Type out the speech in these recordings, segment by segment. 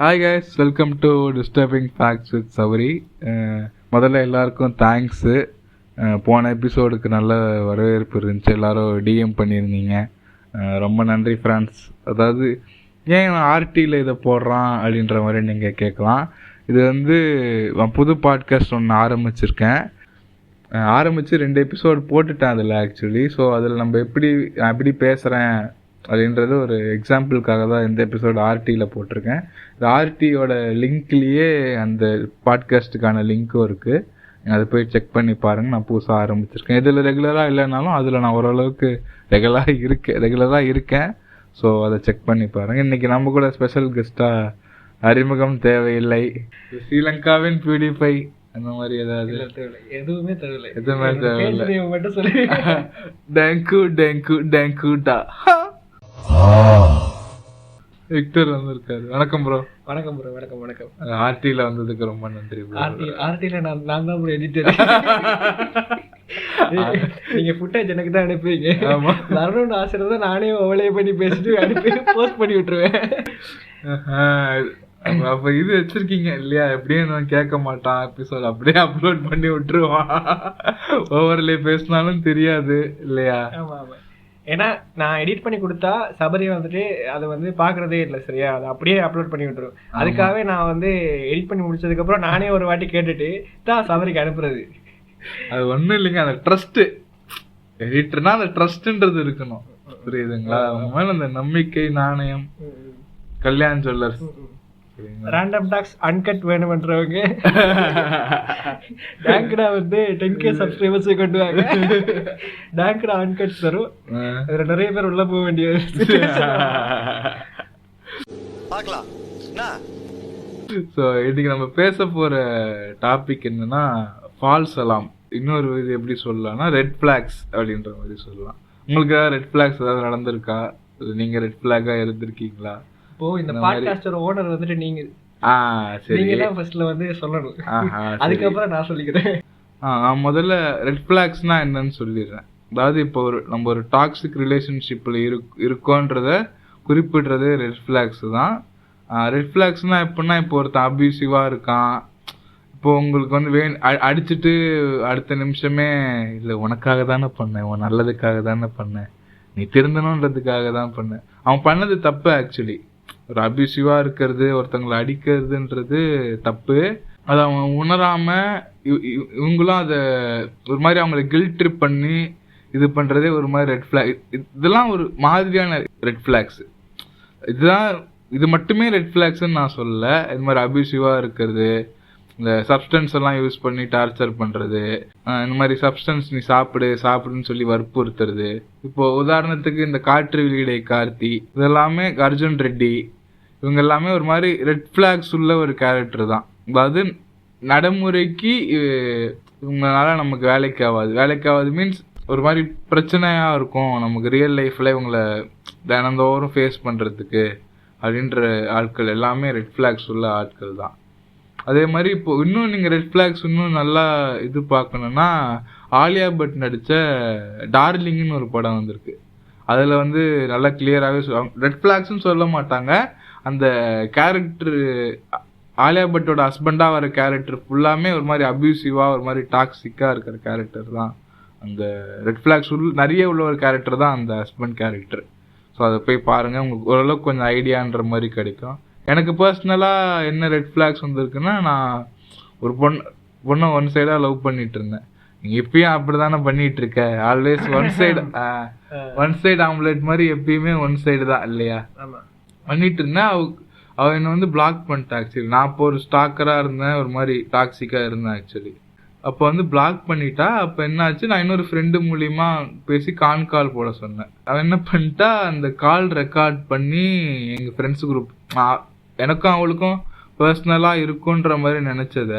Hi guys, welcome to disturbing facts with Sowri. முதல்ல எல்லாருக்கும் thanks. போன எபிசோடுக்கு நல்ல வரவேற்பு இருந்துச்சு, எல்லோரும் டிஎம் பண்ணியிருந்தீங்க. ரொம்ப நன்றி ஃப்ரெண்ட்ஸ். அதாவது ஏன் ஆர்டியில் இதை போடுறான் அப்படின்ற மாதிரி நீங்கள் கேட்கலாம். இது வந்து புது பாட்காஸ்ட் ஒன்று ஆரம்பித்து 2 எபிசோடு போட்டுட்டேன் அதில் ஆக்சுவலி. ஸோ அதில் நம்ம எப்படி பேசுகிறேன் அப்படின்றது ஒரு எக்ஸாம்பிளுக்காக தான் இந்த எபிசோடு ஆர்டியில் போட்டிருக்கேன். இந்த ஆர்டியோட லிங்க்லேயே அந்த பாட்காஸ்ட்டுக்கான லிங்க்கும் இருக்குது. அதை போய் செக் பண்ணி பாருங்கள். நான் புதுசாக ஆரம்பிச்சிருக்கேன். இதில் ரெகுலராக இல்லைனாலும் அதில் நான் ஓரளவுக்கு ரெகுலராக இருக்கேன். ஸோ அதை செக் பண்ணி பாருங்கள். இன்றைக்கி நம்ம கூட ஸ்பெஷல் கெஸ்ட்டாக அறிமுகம் தேவையில்லை, ஸ்ரீலங்காவின் பியூடிஃபை அந்த மாதிரி எதுவுமே தேவையில்லை மட்டும் சொல்லி டேங்குடா விக்டர் வந்திருக்காரு. வணக்கம் ப்ரோ. வணக்கம். ஆர்டியில் வந்ததுக்கு ரொம்ப நன்றி. ஆர்டியில் நான் தான் ப்ரோ எடிட்டர். நீங்க ஃபுட்டேஜ் எனக்கு தான் அனுப்புவீங்க. வரணும்னு ஆசை தான் நானே ஓவலே பண்ணி பேசிட்டு அனுப்பி போஸ்ட் பண்ணி விட்டுருவேன். அப்ப இது வச்சிருக்கீங்க இல்லையா, எப்படியே நான் கேட்க மாட்டான் எபிசோட், அப்படியே அப்லோட் பண்ணி விட்டுருவான். ஓவர்லே பேசினாலும் தெரியாது இல்லையா? ஆமா. ஏன்னா நான் எடிட் பண்ணி கொடுத்தா சபரி வந்துட்டு அதை வந்து பாக்குறதே இல்லை, சரியா? அதை அப்படியே அப்லோட் பண்ணி விட்டுரும். அதுக்காகவே நான் வந்து எடிட் பண்ணி முடிச்சதுக்கு அப்புறம் நானே ஒரு வாட்டி கேட்டுட்டு தான் சபரிக்கு அனுப்புறது. அது ஒண்ணும் இல்லைங்க, அந்த ட்ரஸ்ட் எடிட்டர்னா அந்த ட்ரஸ்ட்ன்றது இருக்கணும், புரியுதுங்களா? அவங்க மேல அந்த நம்பிக்கை நாணயம். Kalyan jewellers random talks uncut வேணும்ன்றவங்க டேங்கடா வந்து 10K சப்ஸ்கிரைபர்ஸ் கொண்டு வாங்க. டேங்கடா அன்கட் தரும். அதுல நிறைய பேர் உள்ள போக வேண்டியது. பார்க்கலாம். ஸோ இன்னைக்கு நம்ம பேச போற டாபிக் என்னன்னா ஃபால்ஸ் அலாம். இன்னொரு இது எப்படி சொல்லலாம்னா ரெட் ஃபிளாக்ஸ் அப்படின்ற மாதிரி சொல்லலாம். உங்களுக்கு ஏதாவது ரெட் ஃபிளாக்ஸ் ஏதாவது நடந்திருக்கா? நீங்க ரெட் ஃபிளாகா இருந்திருக்கீங்களா? இப்போ இந்த பாட்காஸ்டர் ஓனர் வந்துட்டு நீங்க தான் ஃபர்ஸ்ட்ல வந்து சொல்லணும், அதுக்கப்புறம் நான் சொல்லிக்கிறேன். நான் முதல்ல ரெட் ஃபிளாக்ஸ்னா என்னன்னு சொல்லிடுறேன். அதாவது இப்போ நம்ம ஒரு டாக்ஸிக் ரிலேஷன்ஷிப்ல இருக்கோன்றத குறிப்பிடுறது ரெட் ஃபிளாக்ஸ் தான். ரெட் ஃபிளாக்ஸ்னா எப்படின்னா, இப்போ ஒருத்தன் அபியூசிவா இருக்கான், இப்போ உங்களுக்கு வந்து அடிச்சுட்டு அடுத்த நிமிஷமே இல்லை உனக்காக தானே பண்ணேன், உன் நல்லதுக்காக தானே பண்ணேன், நீ திருந்தணுன்றதுக்காக தான் பண்ணேன். அவன் பண்ணது தப்பு. ஆக்சுவலி ஒரு அபியூசிவா இருக்கிறது, ஒருத்தவங்களை அடிக்கிறதுன்றது தப்பு. அதை அவன் உணராம இவங்களும் அதை ஒரு மாதிரி அவங்களை கில்ட் ட்ரிப் பண்ணி இது பண்றதே ஒரு மாதிரி ரெட் ஃபிளாக். இதெல்லாம் ஒரு மாதிரியான ரெட் ஃபிளாக்ஸ். இது மட்டுமே ரெட் ஃபிளாக்ஸ்ன்னு நான் சொல்லல. இது மாதிரி அபியூசிவா இருக்கிறது, இந்த சப்ஸ்டன்ஸ் எல்லாம் யூஸ் பண்ணி டார்ச்சர் பண்றது, இந்த மாதிரி சப்ஸ்டன்ஸ் நீ சாப்பிடுன்னு சொல்லி வற்புறுத்துறது. இப்போ உதாரணத்துக்கு இந்த காற்று வெளியிடை கார்த்தி, இதெல்லாமே அர்ஜுன் ரெட்டி, இவங்க எல்லாமே ஒரு மாதிரி ரெட் ஃபிளாக்ஸ் உள்ள ஒரு கேரக்டர் தான். அதாவது நடைமுறைக்கு இவங்களால நமக்கு வேலைக்கு ஆகாது மீன்ஸ் ஒரு மாதிரி பிரச்சனையா இருக்கும் நமக்கு ரியல் லைஃப்ல இவங்களை தினந்தோறும் ஃபேஸ் பண்றதுக்கு அப்படின்ற ஆட்கள் எல்லாமே ரெட் ஃபிளாக்ஸ் உள்ள ஆட்கள் தான். அதே மாதிரி இப்போ இன்னும் நீங்கள் ரெட் ஃபிளாக்ஸ் இன்னும் நல்லா இது பார்க்கணுன்னா, ஆலியா பட் நடித்த டார்லிங்னு ஒரு படம் வந்திருக்கு. அதில் வந்து நல்லா கிளியராகவே சொல்லுவாங்க. ரெட் ஃபிளாக்ஸ்ன்னு சொல்ல மாட்டாங்க, அந்த கேரக்டர் ஆலியா பட்டோட ஹஸ்பண்டாக வர கேரக்டர் ஃபுல்லாமே ஒரு மாதிரி அபியூசிவாக ஒரு மாதிரி டாக்ஸிக்காக இருக்கிற கேரக்டர் தான். அந்த ரெட் ஃபிளாக்ஸ் நிறைய உள்ள ஒரு கேரக்டர் தான் அந்த ஹஸ்பண்ட் கேரக்டர். ஸோ அதை போய் பாருங்கள், உங்களுக்கு ஓரளவுக்கு கொஞ்சம் ஐடியான்ற மாதிரி கிடைக்கும். எனக்கு பர்சனலாக என்ன ரெட் ஃபிளாக்ஸ் வந்திருக்குன்னா, நான் ஒரு பொண்ணை ஒன் சைடாக லவ் பண்ணிட்டு இருந்தேன். நீங்கள் எப்பயும் அப்படி தானே பண்ணிட்டு இருக்க, ஆல்வேஸ் ஒன் சைடு ஆம்லெட் மாதிரி எப்பயுமே ஒன் சைடு தான் இல்லையா பண்ணிட்டு இருந்தேன். அவள் என்னை வந்து பிளாக் பண்ணிட்டேன். ஆக்சுவலி நான் இப்போ ஒரு ஸ்டாக்கராக இருந்தேன், ஒரு மாதிரி டாக்ஸிக்காக இருந்தேன் ஆக்சுவலி. அப்போ வந்து பிளாக் பண்ணிட்டா. அப்போ என்னாச்சு, நான் இன்னொரு ஃப்ரெண்டு மூலியமா பேசி கால் போட சொன்னேன். அவன் என்ன பண்ணிட்டா, அந்த கால் ரெக்கார்ட் பண்ணி எங்கள் ஃப்ரெண்ட்ஸ் குரூப், எனக்கும் அவளுக்கும் பர்சனலாக இருக்குன்ற மாதிரி நினச்சத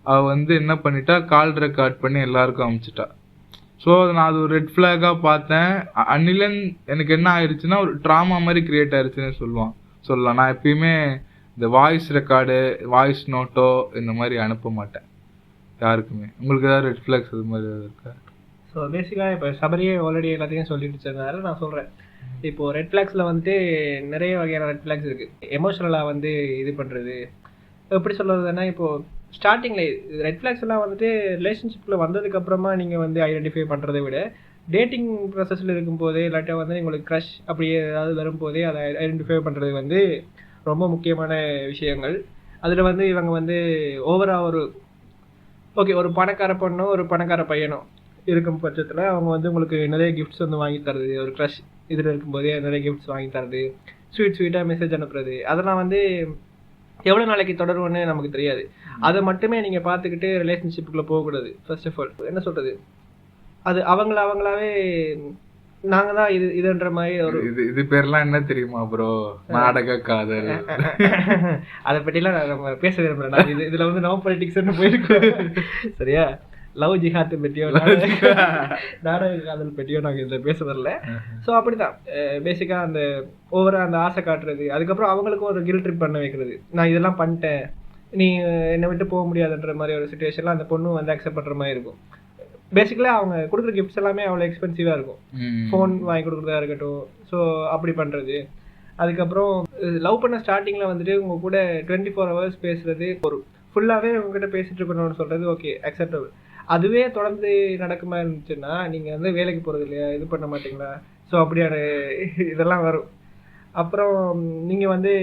அவள் வந்து என்ன பண்ணிட்டா, கால் ரெக்கார்ட் பண்ணி எல்லாருக்கும் அனுப்பிச்சிட்டா. ஸோ நான் அது ஒரு ரெட் ஃபிளாகாக பார்த்தேன். அன்னிலன் எனக்கு என்ன ஆயிடுச்சுன்னா, ஒரு ட்ராமா மாதிரி கிரியேட் ஆயிடுச்சுன்னு சொல்லலாம். நான் எப்பயுமே இந்த வாய்ஸ் ரெக்கார்டு, வாய்ஸ் நோட்டோ இந்த மாதிரி அனுப்ப மாட்டேன் யாருக்குமே. உங்களுக்கு ஏதாவது ரெட் ஃபிளாக்ஸ் அது மாதிரி ஏதாவது இருக்கா? ஸோ பேசிக்காக இப்போ சபரியே ஆல்ரெடி எல்லாத்தையும் சொல்லிட்டு இருந்ததால நான் சொல்கிறேன். இப்போ ரெட் ஃபிளாக்ஸ்ல வந்துட்டு நிறைய வகையான ரெட் ஃபிளாக்ஸ் இருக்கு. எமோஷனலா வந்து இது பண்றது, எப்படி சொல்றதுன்னா இப்போ ஸ்டார்டிங்ல ரெட் ஃபிளாக்ஸ் எல்லாம் வந்துட்டு ரிலேஷன்ஷிப்ல வந்ததுக்கு அப்புறமா நீங்க வந்து ஐடென்டிஃபை பண்றதை விட டேட்டிங் ப்ராசஸ்ல இருக்கும்போதே இல்லாட்டா வந்து உங்களுக்கு க்ரஷ் அப்படியே ஏதாவது வரும்போதே அதை ஐடென்டிஃபை பண்றது வந்து ரொம்ப முக்கியமான விஷயங்கள். அதுல வந்து இவங்க வந்து ஓவரா ஒரு ஓகே ஒரு பணக்கார பொண்ணோ ஒரு பணக்கார பையனோ இருக்கும் பட்சத்தில் அவங்க வந்து உங்களுக்கு நிறைய கிஃப்ட்ஸ் வந்து வாங்கி தருது, ஒரு க்ரஷ் இதில் இருக்கும்போதே நிறைய கிஃப்ட்ஸ் வாங்கி தருது, ஸ்வீட்டாக மெசேஜ் அனுப்புறது, அதெல்லாம் வந்து எவ்வளோ நாளைக்கு தொடரும்னு நமக்கு தெரியாது. அதை மட்டுமே நீங்கள் பார்த்துக்கிட்டு ரிலேஷன்ஷிப்புக்குள்ளே போகக்கூடாது. ஃபர்ஸ்ட் ஆஃப் ஆல் என்ன சொல்கிறது, அது அவங்களாவே நாங்கள் தான் இதுன்ற மாதிரி ஒரு இது பேர்லாம் என்ன தெரியுமா ப்ரோ, நாடக காதல். அதை பற்றிலாம் நம்ம பேச விரும்புகிறேன். நான் இதில் வந்து நோ பொலிட்டிக்ஸ்ன்னு போயிருக்கோம் சரியா. லவ் ஜிஹாத் பற்றியோ நாடக காதல் பற்றியோ நாங்கள் இதில் பேச வரல. ஸோ அப்படிதான் பேசிக்காக அந்த ஓவராக அந்த ஆசை காட்டுறது, அதுக்கப்புறம் அவங்களுக்கும் ஒரு கில் ட்ரிப் பண்ண வைக்கிறது. நான் இதெல்லாம் பண்ணிட்டேன், நீ என்னை விட்டு போக முடியாதுன்ற மாதிரி ஒரு சுச்சுவேஷன்லாம் அந்த பொண்ணு வந்து அக்செப்ட் பண்ணுற மாதிரி இருக்கும். பேசிக்கலாக அவங்க கொடுக்குற கிஃப்ட்ஸ் எல்லாமே அவ்வளோ எக்ஸ்பென்சிவாக இருக்கும். ஃபோன் வாங்கி கொடுக்குறதா இருக்கட்டும், ஸோ அப்படி பண்ணுறது. அதுக்கப்புறம் லவ் பண்ண ஸ்டார்டிங்கில் வந்துட்டு உங்கள் கூட 24 hours பேசுறது, ஒரு ஃபுல்லாகவே உங்ககிட்ட பேசிட்டு இருக்கணும்னு சொல்கிறது ஓகே அக்செப்டபிள். அதுவே தொடர்ந்து நடக்குமா இருந்துச்சுன்னா நீங்கள் வந்து வேலைக்கு போகிறது இல்லையா, இது பண்ண மாட்டிங்களா, ஸோ அப்படியான இதெல்லாம் வரும். அப்புறம் நீங்கள் வந்து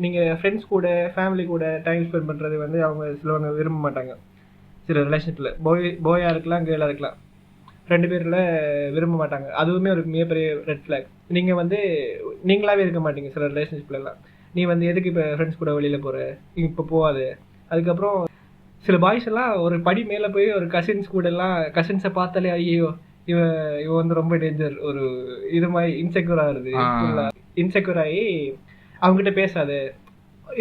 நீங்கள் ஃப்ரெண்ட்ஸ் கூட ஃபேமிலி கூட டைம் ஸ்பெண்ட் பண்ணுறது வந்து அவங்க சிலவங்க விரும்ப மாட்டாங்க. சில ரிலேஷன்ஷிப்பில் போயாக இருக்கலாம் கேர்ளாக இருக்கலாம், 2 பேரில் விரும்ப மாட்டாங்க. அதுவுமே ஒரு மிகப்பெரிய ரெட் ஃப்ளாக். நீங்கள் வந்து நீங்களாகவே இருக்க மாட்டீங்க சில ரிலேஷன்ஷிப்லலாம். நீ வந்து எதுக்கு இப்போ ஃப்ரெண்ட்ஸ் கூட வெளியில் போகிற, இப்போ போகாது. அதுக்கப்புறம் சில பாய்ஸ் எல்லாம் ஒரு படி மேலே போய் ஒரு கசின்ஸ் கூட எல்லாம் கசின்ஸை பார்த்தாலே ஐயோ இவ வந்து ரொம்ப டேஞ்சர், ஒரு இது மாதிரி இன்செக்யூர் ஆகுறது. இன்செக்யூர் ஆகி அவங்ககிட்ட பேசாது.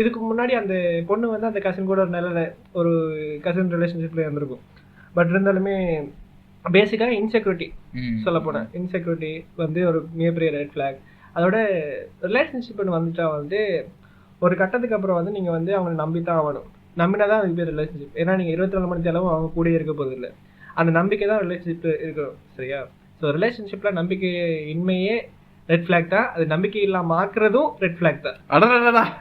இதுக்கு முன்னாடி அந்த பொண்ணு வந்து அந்த கசின் கூட ஒரு நல்ல ஒரு கசின் ரிலேஷன்ஷிப்ல இருந்திருக்கும். பட் இருந்தாலுமே பேசிக்காக இன்செக்யூரிட்டி சொல்ல போனேன், இன்செக்யூரிட்டி வந்து ஒரு மிகப்பெரிய ரெட் ஃபிளாக். அதோட ரிலேஷன்ஷிப்னு வந்துட்டா வந்து ஒரு கட்டத்துக்கு அப்புறம் வந்து நீங்கள் வந்து அவங்களை நம்பித்தான் ஆகணும். நம்பினா தான் அதுக்கு பேர் ரிலேஷன்ஷிப். ஏன்னா நீங்கள் 24 மணி நேரமும் அவங்க கூட இருக்க போகிறது இல்லை. அந்த நம்பிக்கை தான் ரிலேஷன்ஷிப் இருக்கணும் சரியா. ஸோ ரிலேஷன்ஷிப்பில் நம்பிக்கை இன்மையே ரெட் ஃபிளாக் தான், அது நம்பிக்கை இல்லாமல் ஆக்குறதும் ரெட் ஃபிளாக் தான்.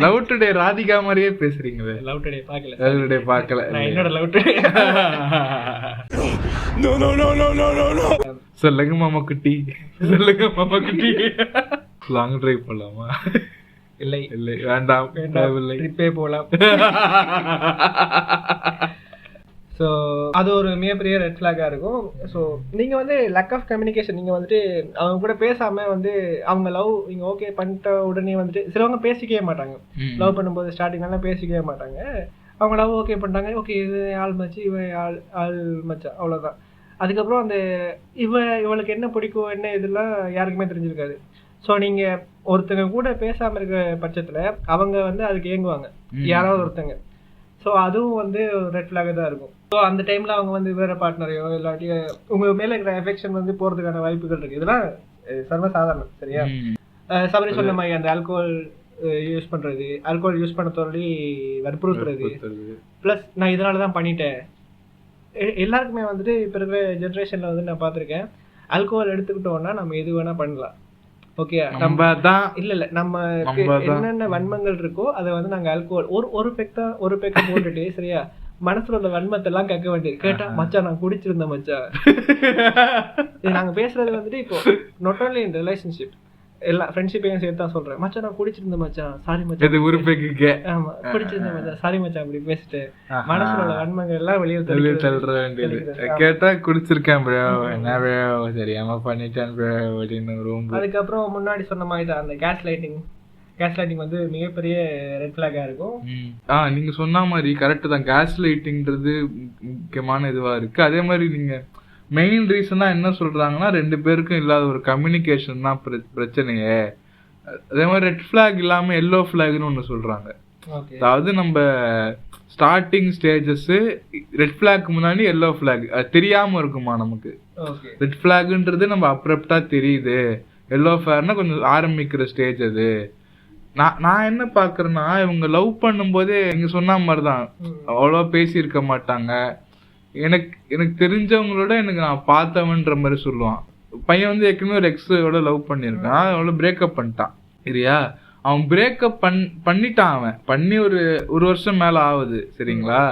லவ் டுடே ராதிகா மாதிரியே பேசுறீங்களே. லவ் டுடே பார்க்கல, லவ் டுடே பார்க்கல. நான் என்னோட லவ் டுடே சொல்லுங்க மாமா குட்டி, சொல்லுங்க மாமா குட்டி. லாங் டிரைவ் போலாமா? இல்லை இல்லை வேண்டாம், ட்ரிப்பே போகலாம். ஸோ அது ஒரு மிகப்பெரிய ரெட் ஃபிளாகாக இருக்கும். ஸோ நீங்கள் வந்து லேக் ஆஃப் கம்யூனிகேஷன், நீங்கள் வந்துட்டு அவங்க கூட பேசாமல் வந்து அவங்க லவ் நீங்கள் ஓகே பண்ணிட்ட உடனே வந்துட்டு சிலவங்க பேசிக்கவே மாட்டாங்க. லவ் பண்ணும்போது ஸ்டார்டிங்லாம் பேசிக்கவே மாட்டாங்க. அவங்க லவ் ஓகே பண்ணிட்டாங்க, ஓகே இது ஆள் மச்சு, இவன் ஆள் மச்சா, அவ்வளோதான். அதுக்கப்புறம் அந்த இவளுக்கு என்ன பிடிக்கும் என்ன இதெல்லாம் யாருக்குமே தெரிஞ்சிருக்காது. ஸோ நீங்கள் ஒருத்தங்க கூட பேசாமல் இருக்க பட்சத்தில் அவங்க வந்து அதுக்கு ஏங்குவாங்க யாராவது ஒருத்தங்க. ஸோ அதுவும் வந்து ரெட் ஃபிளாக தான் இருக்கும். ஸோ அந்த டைமில் அவங்க வந்து வேறு பார்ட்னரையோ இல்லாட்டி உங்கள் மேலே இருக்கிற எஃபெக்ஷன் வந்து போகிறதுக்கான வாய்ப்புகள் இருக்குது. இதெல்லாம் சர்வசாதாரணம் சரியா. சபரி சொன்ன மாதிரி அந்த ஆல்கோஹால் யூஸ் பண்ணுறது, ஆல்கோஹால் யூஸ் பண்ண சொல்லி வற்புறுத்துறது, ப்ளஸ் நான் இதனால தான் பண்ணிட்டேன். எல்லாருக்குமே வந்துட்டு இப்போ இருக்கிற ஜென்ரேஷனில் வந்து நான் பார்த்துருக்கேன், ஆல்கோஹால் எடுத்துக்கிட்டோம்னா நம்ம எது வேணால் பண்ணலாம். ஓகே நம்ம தான் இல்ல நம்ம என்னென்ன வன்மங்கள் இருக்கோ அதை வந்து நாங்க ஆல்கோஹால் ஒரு பெக்க போட்டுட்டு சரியா மனசுல உள்ள வன்மத்தை எல்லாம் கேட்க வேண்டியது. கேட்டா மச்சான் நான் குடிச்சிருந்தேன் மச்சான். நாங்க பேசுறது வந்துட்டு இப்போ நாட் ஓன்லி இன் ரிலேஷன்ஷிப், எல்லா ஃப்ரெண்ட்ஷிப்பையும் சேர்த்து தான் சொல்றேன். மச்சான் நான் குடிச்சிருந்தேன் மச்சான், சாரி மச்சான். ஒரு பெக்கு ஆமா குடிச்சிருந்தேன் மச்சான், சாரி மச்சான். அப்படி பேசிட்டு மனசுல உள்ள வன்மங்கள் எல்லாம் வெளியே தள்ள வேண்டியது. கேட்டா குடிச்சிருக்கேன் ப்ரோ, என்ன ப்ரோ தெரியாம பண்ணிட்டேன் ப்ரோ அப்படின்னு ரொம்ப. அதுக்கப்புறம் முன்னாடி சொன்ன மாதிரி தான் அந்த கேஸ் லைட்டிங் வந்து மிகப்பெரிய ரெட் ஃபிளாகா இருக்கும். நீங்க சொன்ன மாதிரி கரெக்ட் தான், கேஸ் லைட்டிங்ன்றது முக்கியமான இதுவா இருக்கு. அதே மாதிரி நீங்க மெயின் ரீசனா என்ன சொல்றாங்கன்னா 2 பேருக்கும் இல்லாத ஒரு கம்யூனிகேஷன் தான் பிரச்சனையே. அதே மாதிரி ரெட் ஃபிளாக் இல்லாம எல்லோ ஃபிளாக்னு ஒண்ணு சொல்றாங்க. அதாவது நம்ம ஸ்டார்டிங் ஸ்டேஜஸ் ரெட் ஃபிளாக் முன்னாடி எல்லோ ஃபிளாக் தெரியாம இருக்குமா நமக்கு. ரெட் ஃபிளாக்ன்றது நம்ம அப்ரப்டா தெரியுது, எல்லோ ஃபிளாக்னா கொஞ்சம் ஆரம்பிக்கிற ஸ்டேஜ் அது. நான் என்ன பாக்குறேன்னா இவங்க லவ் பண்ணும் போதே நீங்க சொன்ன மாதிரிதான் அவ்வளவா பேசி இருக்க மாட்டாங்க. எனக்கு தெரிஞ்சவங்களோட எனக்கு நான் பார்த்தவன்ற மாதிரி சொல்லுவான். பையன் வந்து ஏற்கனவே ஒரு எக்ஸோட லவ் பண்ணியிருக்கான், அவளை பிரேக்கப் பண்ணிட்டான் சரியா. அவன் பிரேக்கப் பண்ணிட்டான், அவன் பண்ணி ஒரு வருஷம் மேல ஆகுது சரிங்களா.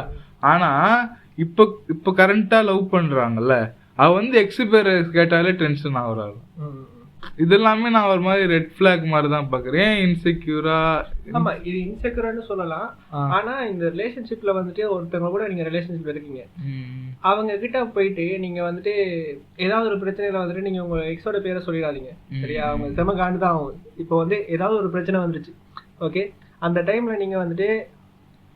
ஆனா இப்ப கரண்டா லவ் பண்றாங்கல்ல, அவ வந்து எக்ஸ் பேர் கேட்டாலே டென்ஷன் ஆகுறாரு. இதெல்லாமே நான் ஒரு மாதிரி ரெட் பிளாக் மாதிரி தான் பாக்குறேன். இன்செக்யூரா, ஆமா இது இன்செக்யூர்னு சொல்லலாம். ஆனா இந்த ரிலேஷன்ஷிப்ல வந்துட்டு ஒருத்தவங்க கூட நீங்க ரிலேஷன்ஷிப்ல இருக்கீங்க, அவங்க கிட்ட போயிட்டு நீங்க வந்துட்டு ஏதாவது ஒரு பிரச்சனையில வந்துட்டு நீங்க உங்க எக்ஸோட பேரை சொல்லிடாதீங்க சரியா. அவங்க செம காண்டு தான் ஆகும். இப்போ வந்து ஏதாவது ஒரு பிரச்சனை வந்துருச்சு ஓகே, அந்த டைம்ல நீங்க வந்துட்டு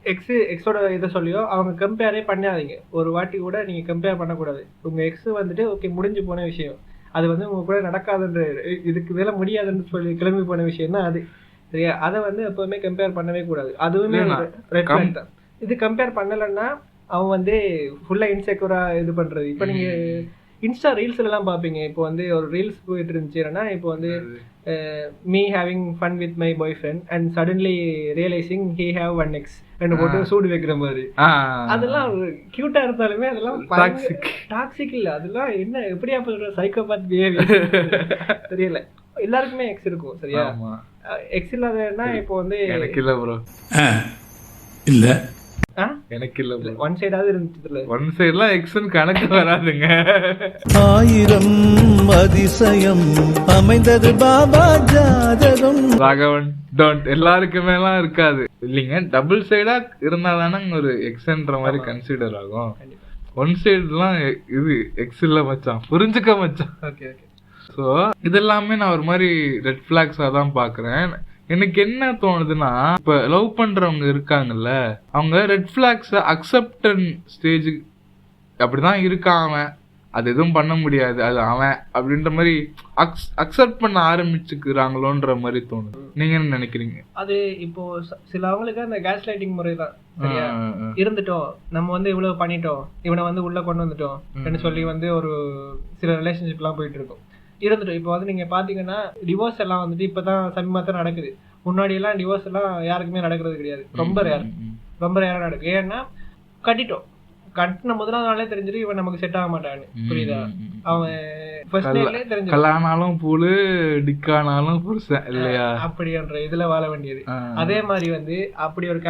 எக்ஸோட இதை சொல்லியோ அவங்க கம்பேரே பண்ணாதீங்க. ஒரு வாட்டி கூட நீங்க கம்பேர் பண்ணக்கூடாது. உங்க எக்ஸ் வந்துட்டு ஓகே முடிஞ்சு போன விஷயம், அது வந்து உங்க கூட நடக்காதுன்ற, இதுக்கு மேல முடியாதுன்னு சொல்லி கிளம்பி போன விஷயம் தான் அது சரியா. அதை வந்து எப்பவுமே கம்பேர் பண்ணவே கூடாது. அதுவுமே ரெட் ஃபிளாக் தான். இது கம்பேர் பண்ணலைன்னா அவன் வந்து ஃபுல்லா இன்செக்யூரா இது பண்றது. இப்போ நீங்க இன்ஸ்டா ரீல்ஸ்ல எல்லாம் பாப்பீங்க. இப்போ வந்து ஒரு ரீல்ஸ் போயிட்டு இருந்துச்சுன்னா, இப்போ வந்து me having fun with my boyfriend and suddenly realising he have one ex ரெண்டு போட்டு சூடு வைக்கிற மாதிரி. அதெல்லாம் கியூட்டா இருந்தாலுமே அதெல்லாம் டாக்ஸிக் இல்ல. அதெல்லாம் என்ன எப்படியா சைக்கோபாத் பிஹேவியர் தெரியல. எல்லாருக்குமே எக்ஸ் இருக்கும் சரியா. எக்ஸ் இல்லாதன்னா இப்போ வந்து எனக்கு இல்ல ப்ரோ, இல்ல எனக்கு இல்ல ப்ரோ. ஒன் சைடாவது இருந்துச்சு. ஒன் சைடுலாம் எக்ஸ்ன்னு கணக்கு வராதுங்க. ஆயிரம் அதிசயம் அமைந்தது பாபா ஜாதகம். ராகவன் டோன்ட் எல்லாருக்குமே எல்லாம் இருக்காது இல்லைங்க. டபுள் சைடா இருந்தா தானே ஒரு எக்ஸ்ன்ற மாதிரி கன்சிடர் ஆகும். ஒன் சைடுலாம் இது எக்ஸ் இல்ல மச்சான், புரிஞ்சுக்க மச்சான். Okay okay. ஸோ இதெல்லாமே நான் ஒரு மாதிரி ரெட் ஃபிளாக்ஸா தான் பாக்குறேன். எனக்கு என்ன தோணுதுன்னா, இப்ப லவ் பண்றவங்க இருக்காங்கல்ல, அவங்க ரெட் ஃபிளாக்ஸ் அக்செப்டன் ஸ்டேஜ் அப்படிதான் இருக்கான் அவன், அது எதுவும் பண்ண முடியாது, அது அவன் அப்படின்ற மாதிரி அக்செப்ட் பண்ண ஆரம்பிச்சுக்கிறாங்களோன்ற மாதிரி தோணுது. நீங்க என்ன நினைக்கிறீங்க? அது இப்போ சில அவங்களுக்கு அந்த கேஸ் லைட்டிங் முறை தான் சரியா. இருந்துட்டோம் நம்ம வந்து இவ்வளவு பண்ணிட்டோம், இவனை வந்து உள்ள கொண்டு வந்துட்டோம் சொல்லி வந்து ஒரு சில ரிலேஷன்ஷிப் எல்லாம் போயிட்டு இருக்கும். இருந்துட்டோம். இப்போ வந்து நீங்க பாத்தீங்கன்னா டிவோர்ஸ் எல்லாம் வந்துட்டு இப்பதான் சமீபத்தான் நடக்குது. முன்னாடி எல்லாம் டிவோர்ஸ் எல்லாம் யாருக்குமே நடக்கிறது கிடையாது, ரொம்ப ரேரா நடக்கு. ஏன்னா கட்டின முதலாவது நாளே தெரிஞ்சிடும் இவன் நமக்கு செட் ஆக மாட்டான்னு. புரியுதா? அவன் ஃபர்ஸ்ட் டேட்லயே தெரிஞ்சு கல்யாணாலும் பூலு டிக்கானாலும் புருஷன் இல்லையா அப்படின்ற இதுல வாழ வேண்டியது. அதே மாதிரி வந்து அப்படி ஒரு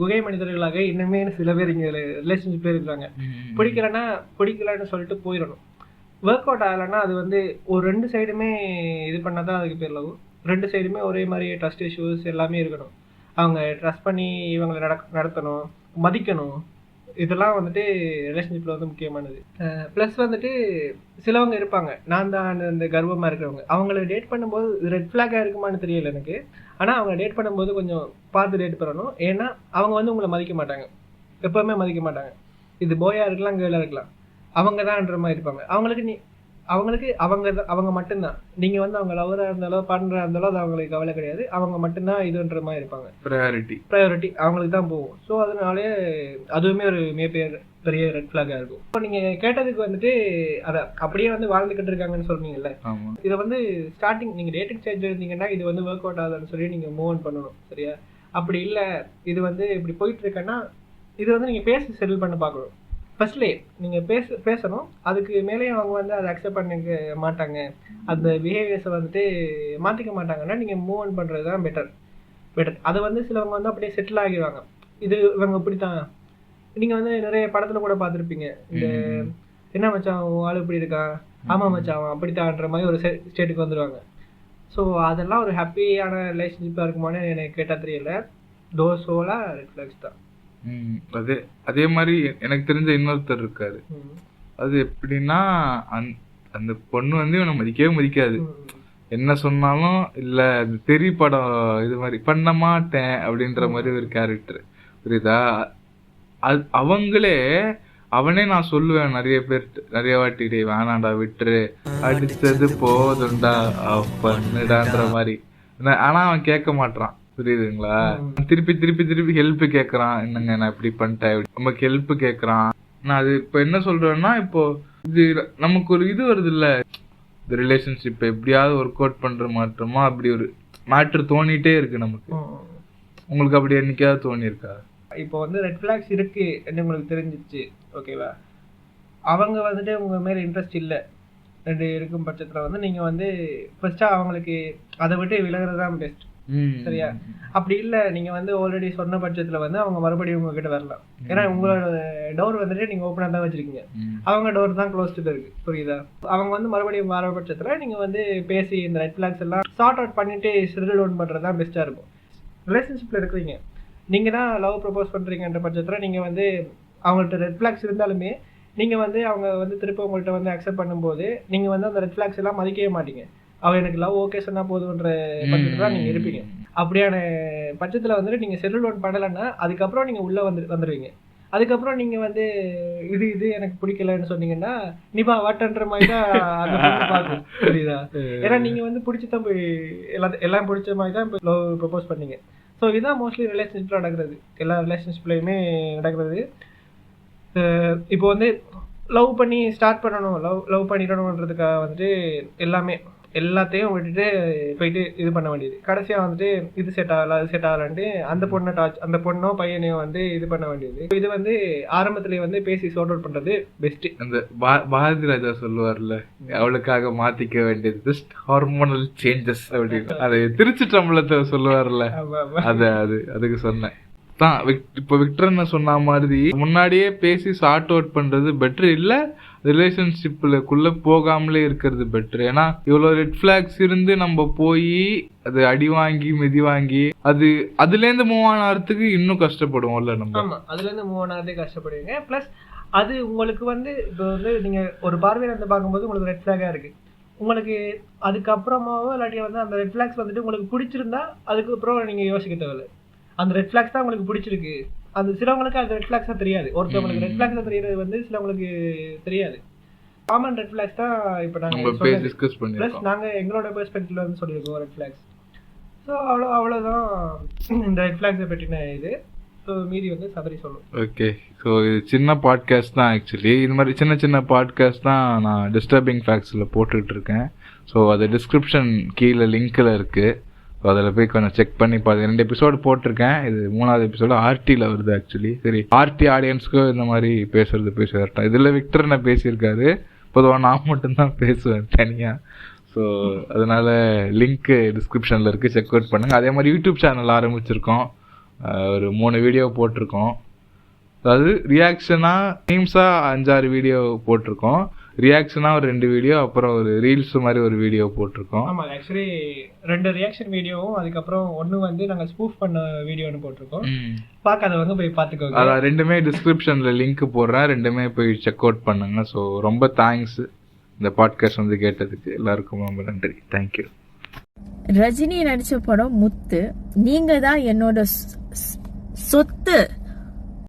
குகை மனிதர்களாக இன்னுமே சில பேர் இங்க ரிலேஷன்ஷிப் இருக்காங்க. பிடிக்கலன்னு சொல்லிட்டு போயிடணும். ஒர்க் அவுட் ஆகலைன்னா அது வந்து ஒரு ரெண்டு சைடுமே இது பண்ணாதான் அதுக்கு பேர் லவ். ரெண்டு சைடுமே ஒரே மாதிரி ட்ரஸ்ட் இஷ்யூஸ் எல்லாமே இருக்கணும். அவங்க ட்ரஸ்ட் பண்ணி இவங்களை நடத்தணும், மதிக்கணும். இதெல்லாம் வந்துட்டு ரிலேஷன்ஷிப்ல வந்து முக்கியமானது. ப்ளஸ் வந்துட்டு சிலவங்க இருப்பாங்க, நான் தான் இந்த கர்வமா இருக்கிறவங்க, அவங்கள டேட் பண்ணும்போது ரெட் ஃபிளாகா இருக்குமான்னு தெரியல எனக்கு. ஆனா அவங்க டேட் பண்ணும்போது கொஞ்சம் பார்த்து டேட் பண்ணணும். ஏன்னா அவங்க வந்து உங்களை மதிக்க மாட்டாங்க, எப்பவுமே மதிக்க மாட்டாங்க. இது போயா இருக்கலாம் கேர்ளா இருக்கலாம், அவங்க தான்ன்ற மாதிரி இருப்பாங்க. அவங்களுக்கு அவங்க மட்டும்தான். நீங்க வந்து அவங்க லவரா இருந்தாலும் பார்ட்னரா இருந்தாலும் அது அவங்களுக்கு கவலை கிடையாது. அவங்க மட்டும்தான் இதுன்ற மாதிரி இருப்பாங்க. ப்ரையாரிட்டி அவங்களுக்கு தான் போகும். ஸோ அதனாலே அதுவுமே ஒரு பெரிய ரெட் ஃபிளாகா இருக்கும். இப்போ நீங்க கேட்டதுக்கு வந்துட்டு அதை அப்படியே வந்து வாழ்ந்துகிட்டு இருக்காங்கன்னு சொல்றீங்கல்ல, இதை வந்து ஸ்டார்டிங் நீங்க டேட்டிங் ஸ்டேஜ் இருந்தீங்கன்னா இது வந்து ஒர்க் அவுட் ஆகுதுன்னு சொல்லி நீங்க மூவ் ஆன் பண்ணணும் சரியா. அப்படி இல்லை இது வந்து இப்படி போயிட்டு இருக்கேன்னா இது வந்து நீங்க பேசி செட்டில் பண்ண பார்க்கணும். ஃபர்ஸ்ட்லேயே நீங்கள் பேசணும். அதுக்கு மேலேயும் அவங்க வந்து அதை அக்செப்ட் பண்ணிக்க மாட்டாங்க, அந்த பிஹேவியர்ஸை வந்துட்டு மாற்றிக்க மாட்டாங்கன்னா நீங்கள் மூவ் ஆன் பண்ணுறது தான் பெட்டர். அதை வந்து சிலவங்க வந்து அப்படியே செட்டில் ஆகிடுவாங்க. இது இவங்க இப்படித்தான். நீங்கள் வந்து நிறைய படத்தில் கூட பார்த்துருப்பீங்க, இந்த என்ன மச்சான் ஆளு இப்படி இருக்கான், ஆமாம் மச்சான் அவன் அப்படித்தான்ற மாதிரி ஒரு ஸ்டேட்டுக்கு வந்துடுவாங்க. ஸோ அதெல்லாம் ஒரு ஹாப்பியான ரிலேஷன்ஷிப்பாக இருக்குமான்னு எனக்கு கேட்டால் தெரியல. தோசோலாம் ரெட் ஃபிளாக்ஸ் தான். அதே மாதிரி எனக்கு தெரிஞ்ச இன்னொருத்தர் இருக்காரு. அது எப்படின்னா, அந்த பொண்ணு வந்து இவனை மதிக்கவே மதிக்காது, என்ன சொன்னாலும் இல்ல தெரிய படம் இது மாதிரி பண்ண மாட்டேன் அப்படின்ற மாதிரி ஒரு கேரக்டர். புரியுதா? அவனே நான் சொல்லுவேன் நிறைய வாட்டி, டே வேணாண்டா விட்டுரு, அடிச்சது போதுண்டா பண்ணுடான்ற மாதிரி. ஆனா அவன் கேட்க மாட்டான். புரியுதுங்களா? திருப்பி திருப்பி திருப்பி ஹெல்ப் கேட்கறான், என்னங்க நான் இப்படி பண்ணிட்டேன், நமக்கு ஹெல்ப் கேட்கறான். நான் அது இப்ப என்ன சொல்றேன்னா, இப்போ இது நமக்கு ஒரு இது வருது இல்ல, இந்த ரிலேஷன்ஷிப் எப்படியாவது ஒர்க் அவுட் பண்ற மாற்றமா அப்படி ஒரு மேட்ரு தோணிட்டே இருக்கு நமக்கு. உங்களுக்கு அப்படி என்னைக்காவது தோணி இருக்கா? இப்போ வந்து ரெட் ஃபிளாக்ஸ் இருக்கு உங்களுக்கு தெரிஞ்சிச்சு ஓகேவா, அவங்க வந்துட்டு உங்க மேல இன்ட்ரெஸ்ட் இல்லை, 2 இருக்கும் பட்சத்துல வந்து நீங்க வந்து ஃபர்ஸ்டா அவங்களுக்கு அதை விட்டு விலகுறது தான் பெஸ்ட். சரியா? அப்படி இல்ல நீங்க வந்து ஆல்ரெடி சொன்ன பட்சத்துல வந்து அவங்க மறுபடியும் உங்ககிட்ட வரலாம். ஏன்னா உங்களோட டோர் வந்துட்டு நீங்க ஓப்பனா தான் வச்சிருக்கீங்க, அவங்க டோர் தான் க்ளோஸ்டு இருக்கு. புரியுதா? அவங்க வந்து மறுபடியும் வர பட்சத்துல நீங்க வந்து பேசி இந்த ரெட் ஃபிளாக்ஸ் எல்லாம் சார்ட் அவுட் பண்ணிட்டு செட்டில் டவுன் பண்றது தான் பெஸ்டா இருக்கும். ரிலேஷன்ஷிப்ல இருக்கிறீங்க, நீங்க தான் லவ் ப்ரப்போஸ் பண்றீங்கன்ற பட்சத்துல நீங்க வந்து அவங்கள்ட்ட ரெட் ஃபிளாக்ஸ் இருந்தாலுமே நீங்க வந்து அவங்க வந்து திரும்ப உங்கள்கிட்ட வந்து அக்செப்ட் பண்ணும்போது நீங்க வந்து அந்த ரெட் ஃபிளாக்ஸ் எல்லாம் மதிக்கவே மாட்டீங்க. அவ எனக்கு லவ் ஓகே சொன்னா போதுன்ற பட்சத்துல தான் நீங்க இருப்பீங்க. அப்படியான பட்சத்துல வந்துட்டு நீங்க செட்டில் டவுன் பண்ணலைன்னா அதுக்கப்புறம் நீங்க உள்ள வந்துடுவீங்க. அதுக்கப்புறம் நீங்க வந்து இது எனக்கு பிடிக்கலன்னு சொன்னீங்கன்னா நிபா வாட்டன்ற மாதிரி தான் அந்த பொண்ணு பார்க்கும். புரியுதா? ஏன்னா நீங்க வந்து பிடிச்சிதான் போய் எல்லாம் பிடிச்ச மாதிரி தான் லவ் ப்ரப்போஸ் பண்ணீங்க. ஸோ இதுதான் மோஸ்ட்லி ரிலேஷன்ஷிப்ல நடக்கிறது, எல்லா ரிலேஷன்ஷிப்லையுமே நடக்கிறது. இப்போ வந்து லவ் பண்ணி ஸ்டார்ட் பண்ணணும், லவ் பண்ணிடணுன்றதுக்காக வந்துட்டு எல்லாத்தையும் விட்டுட்டு போயிட்டு இது பண்ண வேண்டியது. கடைசியா வந்துட்டு இது செட் ஆகல அது செட் ஆகலான்ட்டு அந்த பொண்ணோ பையனையோ வந்து இது பண்ண வேண்டியது. இது வந்து ஆரம்பத்திலேயே வந்து பேசி சார்ட் அவுட் பண்றது பெஸ்ட். அந்த பாரதி ராஜா சொல்லுவார்ல, அவளுக்காக மாத்திக்க வேண்டியது ஜஸ்ட் ஹார்மோனல் சேஞ்சஸ் அப்படின்னு, அதை திருச்சி தமிழத்தை சொல்லுவார்ல, அதுக்கு சொன்னேன் தான். இப்போ விக்டர்னு சொன்ன மாதிரி முன்னாடியே பேசி சார்ட் அவுட் பண்றது பெட்டர், இல்ல ரிலேஷன்ஷிப்லக்குள்ள போகாமலே இருக்கிறது பெட்டர். ஏன்னா இவ்வளவு ரெட் பிளாக்ஸ் இருந்து நம்ம போய் அது அடி வாங்கி மிதி வாங்கி அதுல இருந்து மூவ் ஆனதுக்கு இன்னும் கஷ்டப்படுவோம்ல நம்ம. ஆமா, அதுல இருந்து மூவ் ஆனதே கஷ்டப்படுவீங்க. பிளஸ் அது உங்களுக்கு வந்து இப்போ வந்து நீங்க ஒரு பார்வையில இருந்து பார்க்கும்போது உங்களுக்கு ரெட் பிளாகா இருக்கு, உங்களுக்கு அதுக்கப்புறமாவோ இல்லாட்டி வந்து அந்த ரெட் பிளாக்ஸ் வந்துட்டு உங்களுக்கு பிடிச்சிருந்தா அதுக்கப்புறம் நீங்க யோசிக்க தேவையில்லை. அந்த ரெட் ஃபிளாக்ஸ் தான் உங்களுக்கு பிடிச்சிருக்கு. அந்த சிலவங்களுக்கு அந்த ரெட் ஃபிளாக்ஸா தெரியாது. ஒருத்தவங்களுக்கு ரெட் ஃபிளாக்ஸா தெரியுறது வந்து சிலவங்களுக்கு தெரியாது. காமன் ரெட் ஃபிளாக்ஸ் தான் இப்போ நாங்க டிஸ்கஸ் பண்ணி ப்ளஸ் நாங்க எங்களோட பெர்ஸ்பெக்டிவ்ல வந்து சொல்லியிருக்கோம் ரெட் ஃபிளாக்ஸ். ஸோ அவ்வளோதான் இந்த ரெட் ஃபிளாக்ஸை பற்றின இது. ஸோ மீதி வந்து சபரி சொல்லும். ஓகே, ஸோ இது சின்ன பாட்காஸ்ட் தான். ஆக்சுவலி இது மாதிரி சின்ன சின்ன பாட்காஸ்ட் தான் நான் டிஸ்டர்பிங் ஃபேக்ட்ஸில் போட்டுட்டு இருக்கேன். ஸோ அது டிஸ்கிரிப்ஷன் கீழே லிங்க்ல இருக்கு, அதில் போய் கொஞ்சம் செக் பண்ணி பார்த்து. 2 எபிசோடு போட்டிருக்கேன், இது 3வது எபிசோடு ஆர்டியில் வருது. ஆக்சுவலி சரி, ஆர்டி ஆடியன்ஸ்க்கு இந்த மாதிரி போய் சேரட்டும். இதில் விக்டர் நான் பேசியிருக்காரு, பொதுவாக நான் மட்டும்தான் பேசுவேன் தனியாக. ஸோ அதனால லிங்க்கு டிஸ்கிரிப்ஷனில் இருக்குது, செக் அவுட் பண்ணுங்கள். அதே மாதிரி யூடியூப் சேனல் ஆரம்பிச்சிருக்கோம், ஒரு 3 வீடியோ போட்டிருக்கோம். அதாவது ரியாக்ஷனாக மீம்ஸாக 5-6 வீடியோ போட்டிருக்கோம், ரியாக்ஷனாக ஒரு 2 வீடியோ, அப்புறம் ஒரு ரீல்ஸ் மாதிரி ஒரு வீடியோ போட்டிருக்கோம். ஆமாம், ஆக்சுவலி 2 ரியாக்ஷன் வீடியோவும் அதுக்கப்புறம் ஒன்று வந்து நாங்கள் ஸ்பூஃப் பண்ண வீடியோன்னு போட்டிருக்கோம். பார்க்காதவங்க போய் பார்த்துக்கோங்க. அதான் 2மே டிஸ்கிரிப்ஷனில் லிங்க் போடுறேன், 2மே போய் செக் அவுட் பண்ணுங்க. ஸோ ரொம்ப தேங்க்ஸ் இந்த பாட்காஸ்ட் வந்து கேட்டதுக்கு. எல்லாருக்கும் ரொம்ப நன்றி, தேங்க்யூ. ரஜினி நடிச்ச படம் முத்து. நீங்க தான் என்னோட சொத்து.